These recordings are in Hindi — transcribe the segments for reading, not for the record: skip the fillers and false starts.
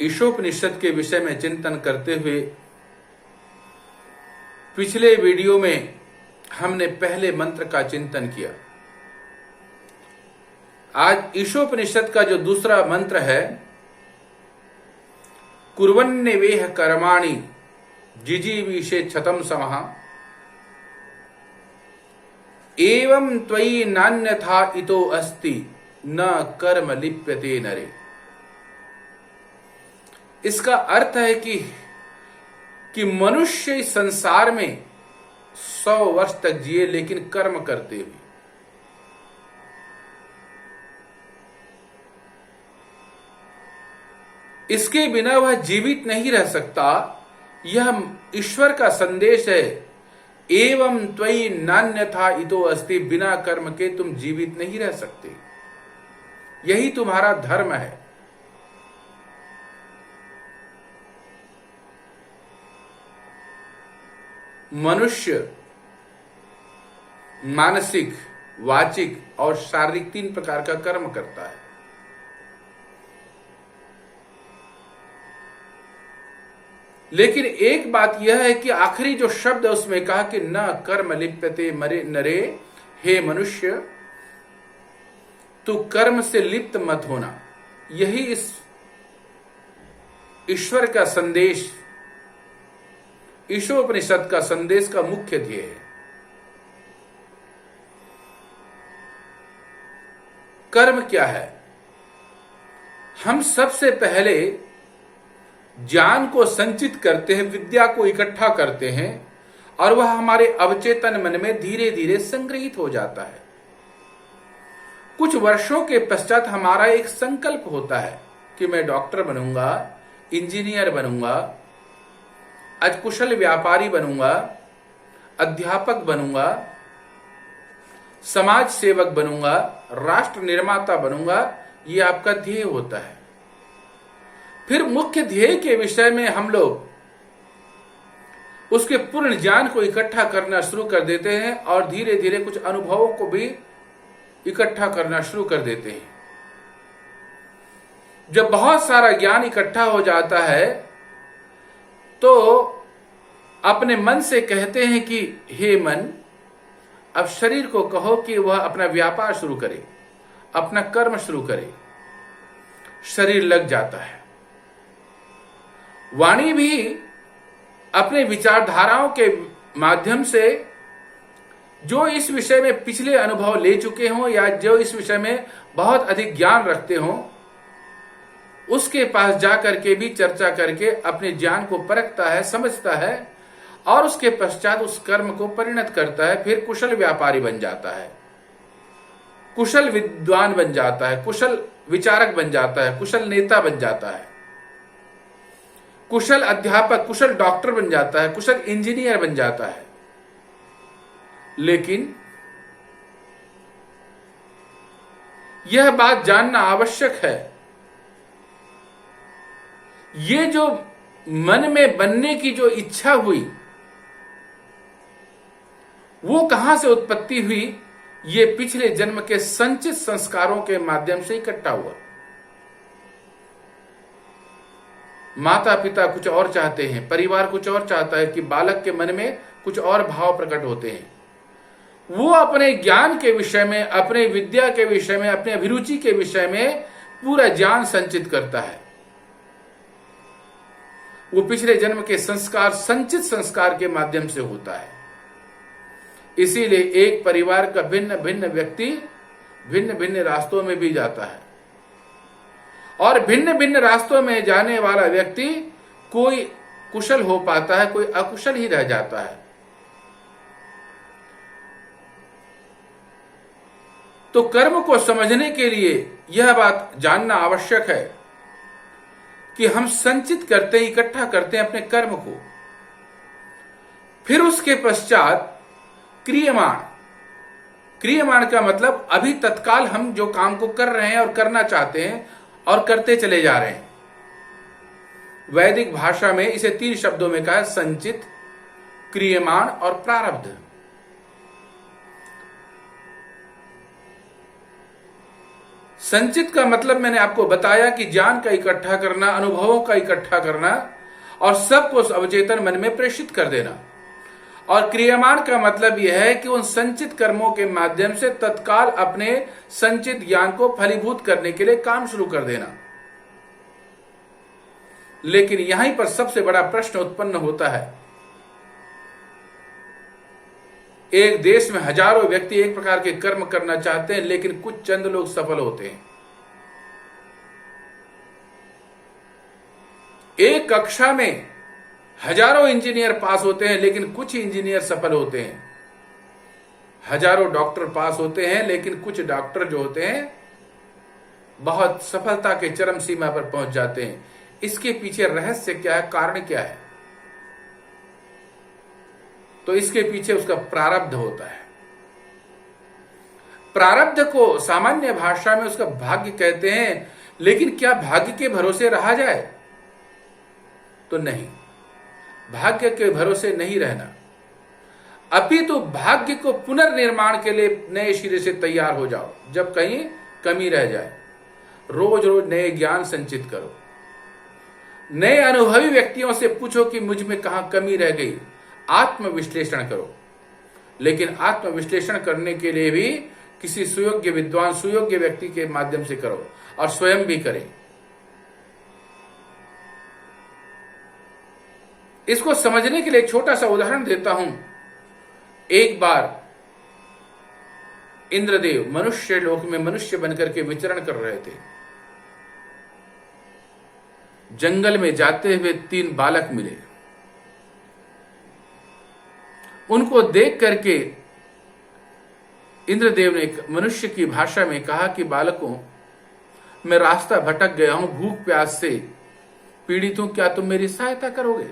ईशोपनिषद के विषय में चिंतन करते हुए पिछले वीडियो में हमने पहले मंत्र का चिंतन किया। आज ईशोपनिषद का जो दूसरा मंत्र है, कुर्वन्नेवेह कर्माणि जिजीविषे क्षतं समः एवं त्वयि नान्यथा इतो अस्ति न कर्म लिप्यते नरे। इसका अर्थ है कि मनुष्य इस संसार में 100 वर्ष तक जिए लेकिन कर्म करते हुए। इसके बिना वह जीवित नहीं रह सकता। यह ईश्वर का संदेश है। एवं त्वयि नान्यथा इतो अस्ति, बिना कर्म के तुम जीवित नहीं रह सकते। यही तुम्हारा धर्म है। मनुष्य मानसिक, वाचिक और शारीरिक 3 प्रकार का कर्म करता है। लेकिन एक बात यह है कि आखिरी जो शब्द है उसमें कहा कि न कर्म लिप्यते मरे नरे, हे मनुष्य तू कर्म से लिप्त मत होना। यही इस ईश्वर का संदेश, ईशोपनिषद का संदेश का मुख्य ध्येय है। कर्म क्या है? हम सबसे पहले ज्ञान को संचित करते हैं, विद्या को इकट्ठा करते हैं और वह हमारे अवचेतन मन में धीरे धीरे संग्रहित हो जाता है। कुछ वर्षों के पश्चात हमारा एक संकल्प होता है कि मैं डॉक्टर बनूंगा, इंजीनियर बनूंगा, आज कुशल व्यापारी बनूंगा, अध्यापक बनूंगा, समाज सेवक बनूंगा, राष्ट्र निर्माता बनूंगा। ये आपका ध्येय होता है। फिर मुख्य ध्येय के विषय में हम लोग उसके पूर्ण ज्ञान को इकट्ठा करना शुरू कर देते हैं और धीरे धीरे कुछ अनुभवों को भी इकट्ठा करना शुरू कर देते हैं। जब बहुत सारा ज्ञान इकट्ठा हो जाता है तो अपने मन से कहते हैं कि हे मन, अब शरीर को कहो कि वह अपना व्यापार शुरू करे, अपना कर्म शुरू करे। शरीर लग जाता है। वाणी भी अपने विचारधाराओं के माध्यम से जो इस विषय में पिछले अनुभव ले चुके हों या जो इस विषय में बहुत अधिक ज्ञान रखते हों, उसके पास जाकर के भी चर्चा करके अपने ज्ञान को परखता है, समझता है और उसके पश्चात उस कर्म को परिणत करता है। फिर कुशल व्यापारी बन जाता है, कुशल विद्वान बन जाता है, कुशल विचारक बन जाता है, कुशल नेता बन जाता है, कुशल अध्यापक, कुशल डॉक्टर बन जाता है, कुशल इंजीनियर बन जाता है। लेकिन यह बात जानना आवश्यक है, ये जो मन में बनने की जो इच्छा हुई वो कहां से उत्पत्ति हुई? ये पिछले जन्म के संचित संस्कारों के माध्यम से इकट्ठा हुआ। माता पिता कुछ और चाहते हैं, परिवार कुछ और चाहता है कि बालक के मन में कुछ और भाव प्रकट होते हैं। वो अपने ज्ञान के विषय में, अपने विद्या के विषय में, अपने अभिरुचि के विषय में पूरा ज्ञान संचित करता है। वो पिछले जन्म के संस्कार, संचित संस्कार के माध्यम से होता है। इसीलिए एक परिवार का भिन्न भिन्न व्यक्ति भिन्न भिन्न रास्तों में भी जाता है और भिन्न भिन्न रास्तों में जाने वाला व्यक्ति कोई कुशल हो पाता है, कोई अकुशल ही रह जाता है। तो कर्म को समझने के लिए यह बात जानना आवश्यक है कि हम संचित करते हैं, इकट्ठा करते हैं अपने कर्म को। फिर उसके पश्चात क्रियमाण। क्रियमाण का मतलब अभी तत्काल हम जो काम को कर रहे हैं और करना चाहते हैं और करते चले जा रहे हैं। वैदिक भाषा में इसे 3 शब्दों में कहा है, संचित, क्रियमाण और संचित का मतलब मैंने आपको बताया कि ज्ञान का इकट्ठा करना, अनुभवों का इकट्ठा करना और सबको अवचेतन मन में प्रेषित कर देना। और क्रियामान का मतलब यह है कि उन संचित कर्मों के माध्यम से तत्काल अपने संचित ज्ञान को फलीभूत करने के लिए काम शुरू कर देना। लेकिन यहीं पर सबसे बड़ा प्रश्न उत्पन्न होता है। एक देश में हजारों व्यक्ति एक प्रकार के कर्म करना चाहते हैं, लेकिन कुछ चंद लोग सफल होते हैं। एक कक्षा में हजारों इंजीनियर पास होते हैं, लेकिन कुछ ही इंजीनियर सफल होते हैं। हजारों डॉक्टर पास होते हैं, लेकिन कुछ डॉक्टर जो होते हैं बहुत सफलता के चरम सीमा पर पहुंच जाते हैं। इसके पीछे रहस्य क्या है, कारण क्या है? तो इसके पीछे उसका प्रारब्ध होता है। प्रारब्ध को सामान्य भाषा में उसका भाग्य कहते हैं, लेकिन क्या भाग्य के भरोसे रहा जाए? तो नहीं, भाग्य के भरोसे नहीं रहना, अपितु भाग्य को पुनर्निर्माण के लिए नए सिरे से तैयार हो जाओ। जब कहीं कमी रह जाए, रोज रोज नए ज्ञान संचित करो। नए अनुभवी व्यक्तियों से पूछो कि मुझ में कहां कमी रह गई। आत्मविश्लेषण करो, लेकिन आत्मविश्लेषण करने के लिए भी किसी सुयोग्य विद्वान, सुयोग्य व्यक्ति के माध्यम से करो, और स्वयं भी करें। इसको समझने के लिए एक छोटा सा उदाहरण देता हूं। एक बार इंद्रदेव मनुष्य लोक में मनुष्य बनकर के विचरण कर रहे थे। जंगल में जाते हुए 3 बालक मिले। उनको देख करके इंद्रदेव ने मनुष्य की भाषा में कहा कि बालकों, मैं रास्ता भटक गया हूं, भूख प्यास से पीड़ित हूं, क्या तुम मेरी सहायता करोगे?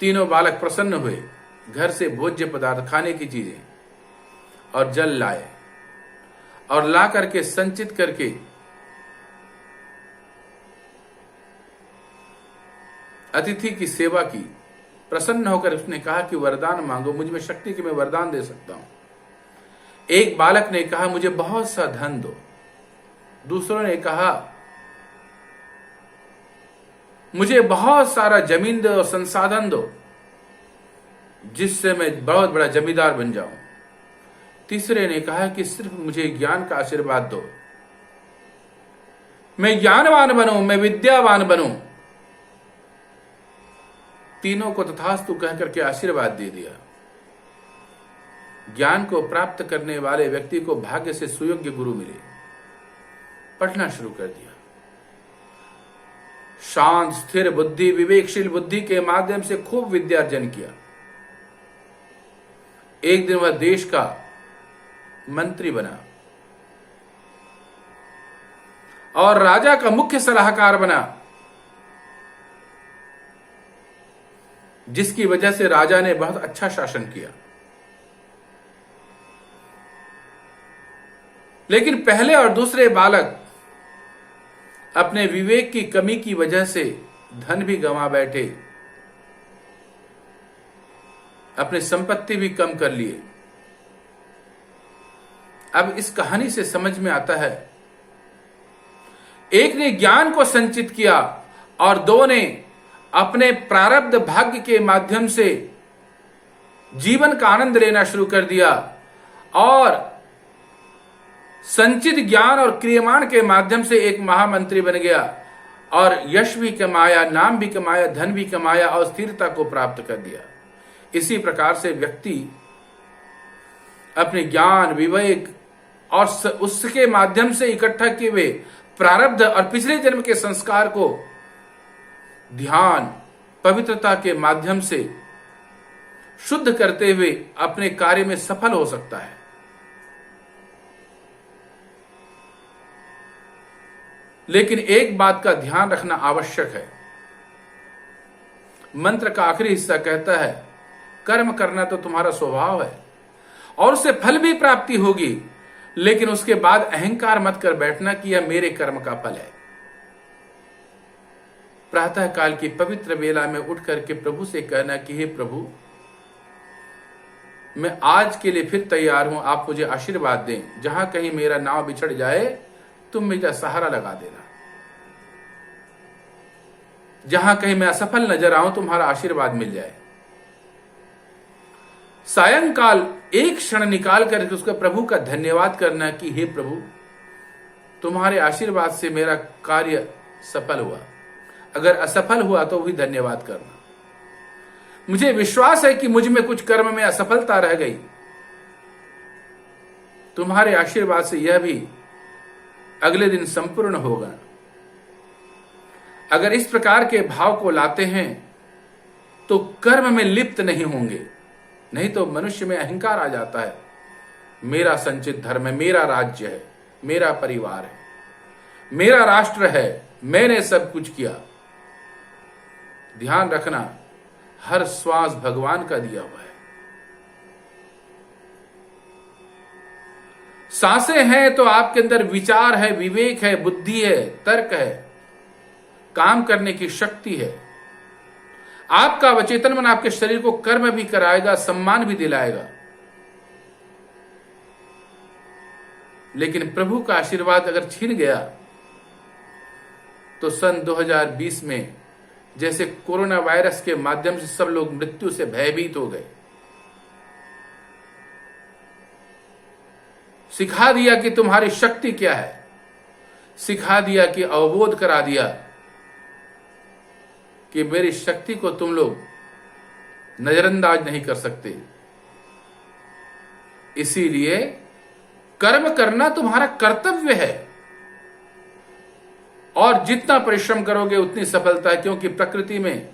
तीनों बालक प्रसन्न हुए, घर से भोज्य पदार्थ, खाने की चीजें और जल लाए, और ला करके संचित करके अतिथि की सेवा की। प्रसन्न होकर उसने कहा कि वरदान मांगो, मुझ में शक्ति की मैं वरदान दे सकता हूं। एक बालक ने कहा मुझे बहुत सा धन दो। दूसरों ने कहा मुझे बहुत सारा जमीन दो, संसाधन दो, जिससे मैं बहुत बड़ा जमींदार बन जाऊं। तीसरे ने कहा कि सिर्फ मुझे ज्ञान का आशीर्वाद दो, मैं ज्ञानवान बनूं, मैं विद्यावान बनूं। तीनों को तथास्तु कह करके आशीर्वाद दे दिया। ज्ञान को प्राप्त करने वाले व्यक्ति को भाग्य से सुयोग्य गुरु मिले। पढ़ना शुरू कर दिया। शांत, स्थिर बुद्धि, विवेकशील बुद्धि के माध्यम से खूब विद्यार्जन किया। एक दिन वह देश का मंत्री बना और राजा का मुख्य सलाहकार बना, जिसकी वजह से राजा ने बहुत अच्छा शासन किया। लेकिन पहले और दूसरे बालक अपने विवेक की कमी की वजह से धन भी गंवा बैठे, अपनी संपत्ति भी कम कर लिए। अब इस कहानी से समझ में आता है, एक ने ज्ञान को संचित किया और दो ने अपने प्रारब्ध भाग्य के माध्यम से जीवन का आनंद लेना शुरू कर दिया, और संचित ज्ञान और क्रियमाण के माध्यम से एक महामंत्री बन गया और यश भी कमाया, नाम भी कमाया, धन भी कमाया और स्थिरता को प्राप्त कर दिया। इसी प्रकार से व्यक्ति अपने ज्ञान, विवेक और उसके माध्यम से इकट्ठा किए हुए प्रारब्ध और पिछले जन्म के संस्कार को ध्यान, पवित्रता के माध्यम से शुद्ध करते हुए अपने कार्य में सफल हो सकता है। लेकिन एक बात का ध्यान रखना आवश्यक है। मंत्र का आखिरी हिस्सा कहता है, कर्म करना तो तुम्हारा स्वभाव है और उससे फल भी प्राप्ति होगी, लेकिन उसके बाद अहंकार मत कर बैठना कि यह मेरे कर्म का फल है। प्रातः काल की पवित्र वेला में उठ करके प्रभु से कहना कि हे प्रभु, मैं आज के लिए फिर तैयार हूं, आप मुझे आशीर्वाद दें। जहां कहीं मेरा नाव बिछड़ जाए तुम मेरा सहारा लगा देना। जहां कहीं मैं असफल नजर आऊं तुम्हारा आशीर्वाद मिल जाए। सायंकाल एक क्षण निकाल कर उसका प्रभु का धन्यवाद करना कि हे प्रभु, तुम्हारे आशीर्वाद से मेरा कार्य सफल हुआ। अगर असफल हुआ तो भी धन्यवाद करना। मुझे विश्वास है कि मुझ में कुछ कर्म में असफलता रह गई, तुम्हारे आशीर्वाद से यह भी अगले दिन संपूर्ण होगा। अगर इस प्रकार के भाव को लाते हैं तो कर्म में लिप्त नहीं होंगे। नहीं तो मनुष्य में अहंकार आ जाता है, मेरा संचित धर्म है, मेरा राज्य है, मेरा परिवार है, मेरा राष्ट्र है, मैंने सब कुछ किया। ध्यान रखना, हर श्वास भगवान का दिया हुआ है। सांसें हैं तो आपके अंदर विचार है, विवेक है, बुद्धि है, तर्क है, काम करने की शक्ति है। आपका अवचेतन मन आपके शरीर को कर्म भी कराएगा, सम्मान भी दिलाएगा। लेकिन प्रभु का आशीर्वाद अगर छीन गया तो सन 2020 में जैसे कोरोना वायरस के माध्यम से सब लोग मृत्यु से भयभीत हो गए, सिखा दिया कि तुम्हारी शक्ति क्या है, सिखा दिया कि अवबोध करा दिया कि मेरी शक्ति को तुम लोग नजरअंदाज नहीं कर सकते। इसीलिए कर्म करना तुम्हारा कर्तव्य है और जितना परिश्रम करोगे उतनी सफलता है। क्योंकि प्रकृति में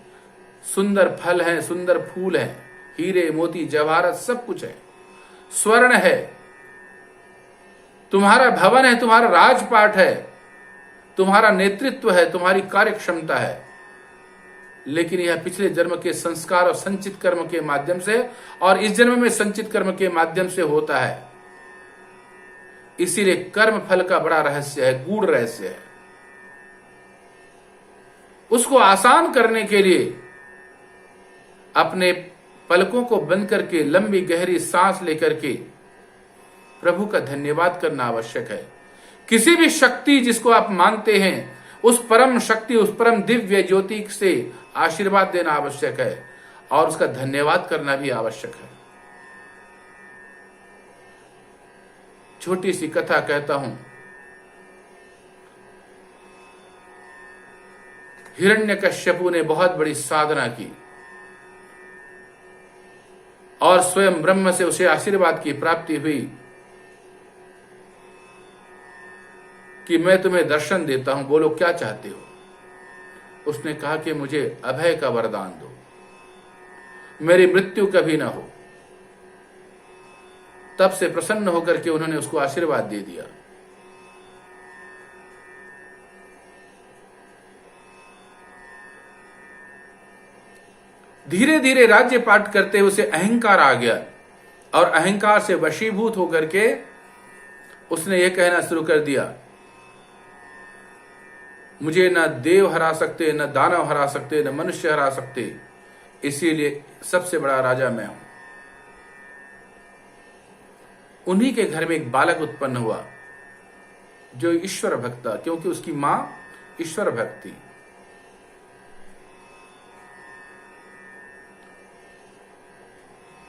सुंदर फल हैं, सुंदर फूल हैं, हीरे मोती जवाहरात सब कुछ है, स्वर्ण है, तुम्हारा भवन है, तुम्हारा राजपाट है, तुम्हारा नेतृत्व है, तुम्हारी कार्य क्षमता है। लेकिन यह पिछले जन्म के संस्कार और संचित कर्म के माध्यम से और इस जन्म में संचित कर्म के माध्यम से होता है। इसीलिए कर्म फल का बड़ा रहस्य है, गूढ़ रहस्य है। उसको आसान करने के लिए अपने पलकों को बंद करके लंबी गहरी सांस लेकर के प्रभु का धन्यवाद करना आवश्यक है। किसी भी शक्ति जिसको आप मानते हैं उस परम शक्ति, उस परम दिव्य ज्योति से आशीर्वाद देना आवश्यक है और उसका धन्यवाद करना भी आवश्यक है। छोटी सी कथा कहता हूं। हिरण्यकश्यपु ने बहुत बड़ी साधना की और स्वयं ब्रह्म से उसे आशीर्वाद की प्राप्ति हुई कि मैं तुम्हें दर्शन देता हूं, बोलो क्या चाहते हो। उसने कहा कि मुझे अभय का वरदान दो, मेरी मृत्यु कभी ना हो। तब से प्रसन्न होकर के उन्होंने उसको आशीर्वाद दे दिया। धीरे धीरे राज्य पाठ करते हुए उसे अहंकार आ गया और अहंकार से वशीभूत होकर के उसने यह कहना शुरू कर दिया, मुझे न देव हरा सकते, न दानव हरा सकते, न मनुष्य हरा सकते, इसीलिए सबसे बड़ा राजा मैं हूं। उन्हीं के घर में एक बालक उत्पन्न हुआ जो ईश्वर भक्त था, क्योंकि उसकी मां ईश्वर भक्त थी।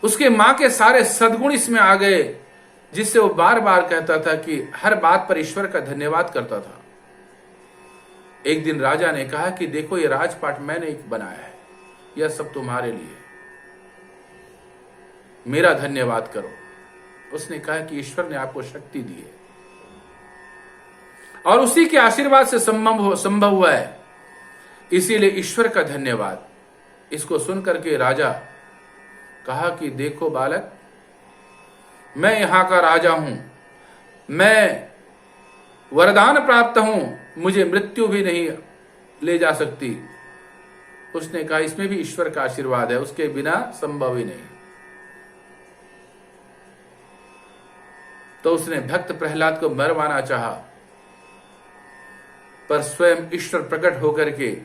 उसके मां के सारे सद्गुण इसमें आ गए, जिससे वो बार बार कहता था कि हर बात पर ईश्वर का धन्यवाद करता था। एक दिन राजा ने कहा कि देखो ये राजपाट मैंने एक बनाया है, यह सब तुम्हारे लिए, मेरा धन्यवाद करो। उसने कहा कि ईश्वर ने आपको शक्ति दी है और उसी के आशीर्वाद से संभव हुआ है, इसीलिए ईश्वर का धन्यवाद। इसको सुनकर के राजा कहा कि देखो बालक, मैं यहां का राजा हूं, मैं वरदान प्राप्त हूं, मुझे मृत्यु भी नहीं ले जा सकती। उसने कहा इसमें भी ईश्वर का आशीर्वाद है, उसके बिना संभव ही नहीं। तो उसने भक्त प्रहलाद को मरवाना चाहा, पर स्वयं ईश्वर प्रकट होकर के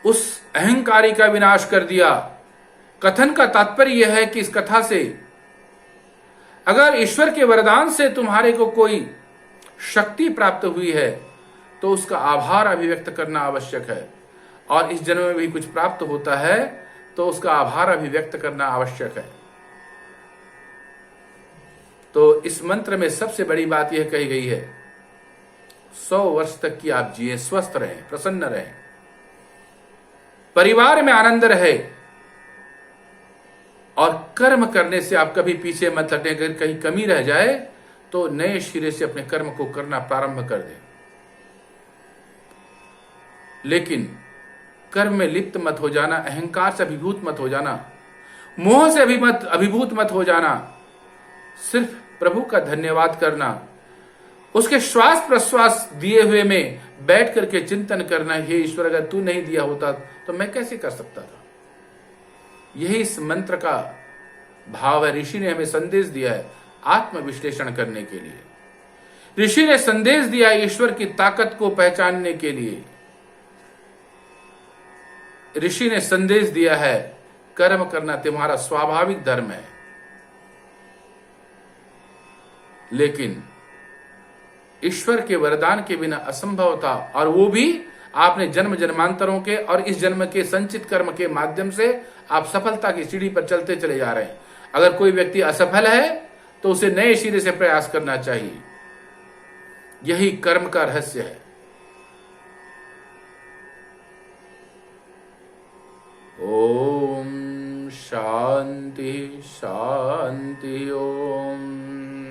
उस अहंकारी का विनाश कर दिया कथन का तात्पर्य यह है कि इस कथा से अगर ईश्वर के वरदान से तुम्हारे को कोई शक्ति प्राप्त हुई है तो उसका आभार अभिव्यक्त करना आवश्यक है, और इस जन्म में भी कुछ प्राप्त होता है तो उसका आभार अभिव्यक्त करना आवश्यक है। तो इस मंत्र में सबसे बड़ी बात यह कही गई है, 100 वर्ष तक की आप जिए, स्वस्थ रहें, प्रसन्न रहें, परिवार में आनंद रहे, और कर्म करने से आप कभी पीछे मत हटें। अगर कहीं कमी रह जाए तो नए सिरे से अपने कर्म को करना प्रारंभ कर दें, लेकिन कर्म में लिप्त मत हो जाना, अहंकार से अभिभूत मत हो जाना, मोह से अभिभूत मत हो जाना। सिर्फ प्रभु का धन्यवाद करना, उसके श्वास प्रश्वास दिए हुए में बैठ करके चिंतन करना, हे ईश्वर अगर तू नहीं दिया होता तो मैं कैसे कर सकता था। यही इस मंत्र का भाव है। ऋषि ने हमें संदेश दिया है आत्मविश्लेषण करने के लिए। ऋषि ने संदेश दिया है ईश्वर की ताकत को पहचानने के लिए। ऋषि ने संदेश दिया है कर्म करना तुम्हारा स्वाभाविक धर्म है, लेकिन ईश्वर के वरदान के बिना असंभव था, और वो भी आपने जन्म जन्मांतरों के और इस जन्म के संचित कर्म के माध्यम से आप सफलता की सीढ़ी पर चलते चले जा रहे हैं। अगर कोई व्यक्ति असफल है तो उसे नए सिरे से प्रयास करना चाहिए। यही कर्म का रहस्य है। ओम शांति शांति ओम।